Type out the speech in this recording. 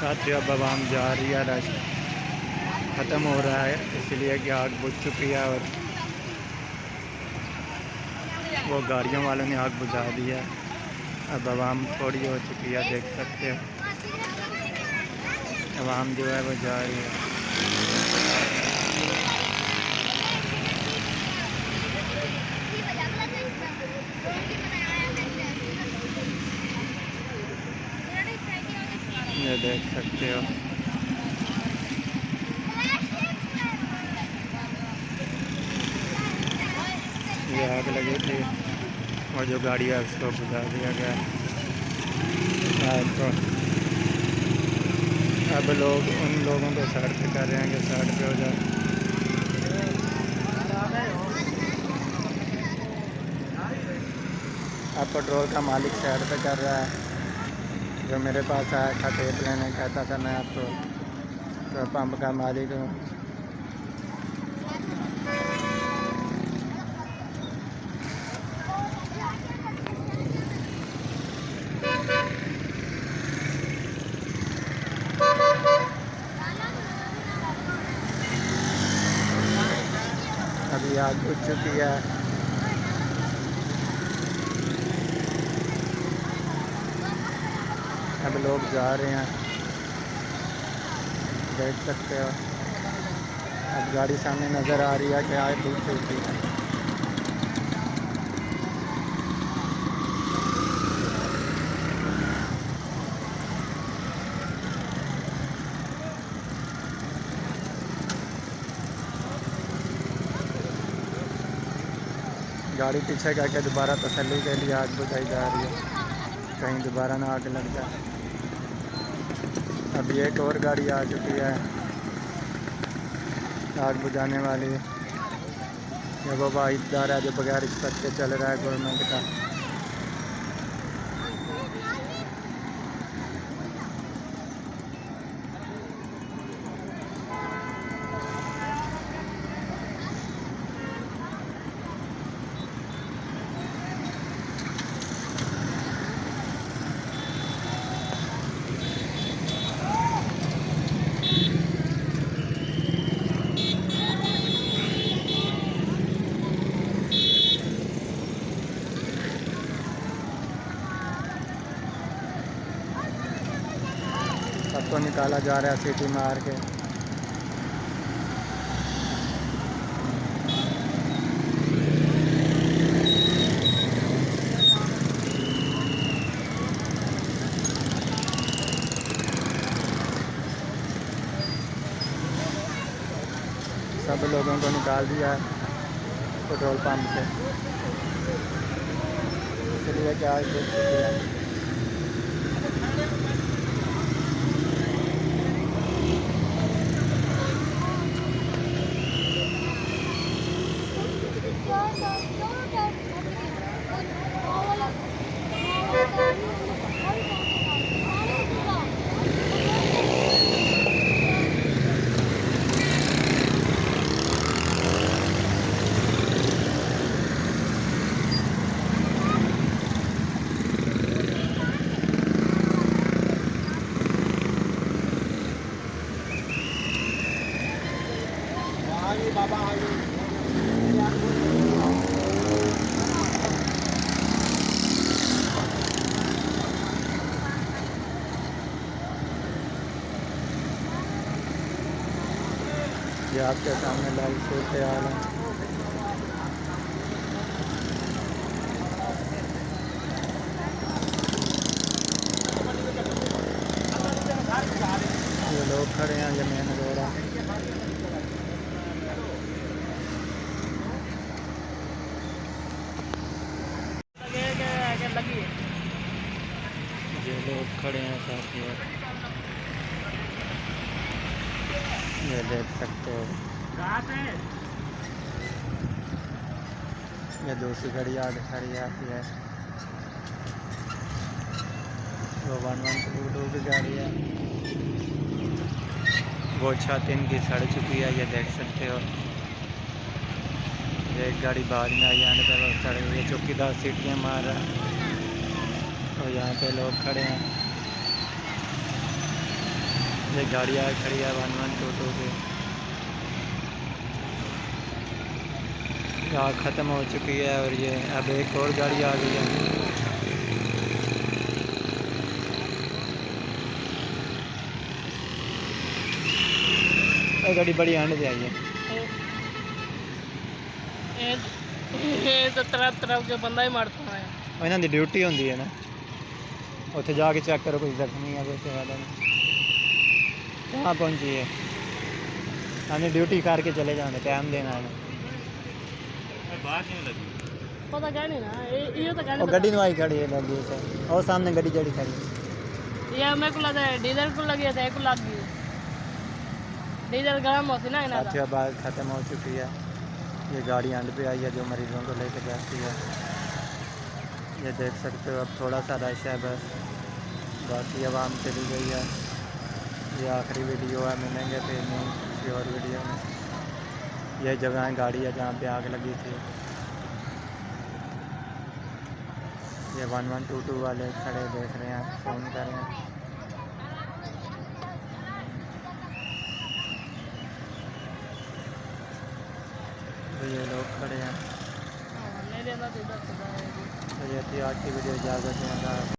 साथियों अब आवाम जा रही है, रश ख़त्म हो रहा है इसलिए कि आग बुझ चुकी है और वो गाड़ियों वालों ने आग बुझा दी है। अब आवाम थोड़ी हो चुकी है, देख सकते हो आवाम जो है वो जा रही है। ये देख सकते हो ये आग लगी थी और जो गाड़ी है उसको बुझा दिया गया। तो अब लोग उन लोगों को साइड पे कर रहे हैं कि साइड पे हो जाए। अब पेट्रोल का मालिक साइड पे कर रहा है। जो मेरे पास आया था टेप लेने, कहता था मैं आपको तो पंप का मालिक हूँ। अभी आग बुझ चुकी है। अब लोग जा रहे हैं, देख सकते हो। अब गाड़ी सामने नज़र आ रही है कि आग बुझ चुकी है। गाड़ी पीछे करके दोबारा तसल्ली के लिए आग बुझाई जा रही है, कहीं दोबारा ना आग लग जाए। अभी एक और गाड़ी आ चुकी है आग बुझाने वाली। ये वो वाहिदार है जो बगैर रिश्वत के चल रहा है गवर्नमेंट का। सबको निकाला जा रहा है सीटी मार के। सब लोगों को निकाल दिया है पेट्रोल पंप से, इसलिए क्या है बाबा ये आपके सामने लाइव सूरत हाल है। ये लोग खड़े हैं, ये मेन रोड है। ये लोग खड़े हैं साथियों, ये देख सकते हो। ये दूसरी गाड़ी आगे खड़ी आती है, वो 112 की गाड़ी है। वो छत इनकी सड़ चुकी है, ये देख सकते हो। एक गाड़ी बाद में आई आने पर वो सड़ गई है, चौकीदार सीटियाँ मार रहा है और यहाँ पे लोग खड़े हैं। ये गाड़ियाँ खड़ी है 1122 की। यहाँ ख़त्म हो चुकी है और ये अब एक और गाड़ी आ गई है। ये गाड़ी बड़ी एंड पे आई है। तो तरफ तरफ के बंदा ही मारता है। इन्हों की ड्यूटी होंगी है ना, उत्थे जाके चेक करो कोई जख्मी है कोई वाला नहीं। कहाँ पहुँची है? हमें ड्यूटी करके चले जाने, टाइम देना है। पता क्या नहीं ना, ये तो क्या वो नहीं गड्डी नवाई खड़ी है लगी से, और सामने गड्डी जड़ी खड़ी है। ये मेरे को लगा है डीजल को लगी है, को लग गई डीजल गर्म होती ना इना साथियों बात ख़त्म हो चुकी है। ये गाड़ी एंड पे आई है जो मरीज़ों को लेकर जाती है। ये देख सकते हो, अब थोड़ा सा रश है बस, बाकी आवाम चली गई है। ये आखिरी वीडियो है, मिलेंगे फिर नहीं किसी और वीडियो में। ये जगह गाड़ी है जहाँ पे आग लगी थी। ये 1122 वाले खड़े देख रहे हैं, फ़ोन कर रहे हैं। तो ये लोग खड़े हैं। नहीं देना तो तो ये थी आज की वीडियो, इजाज़त दें।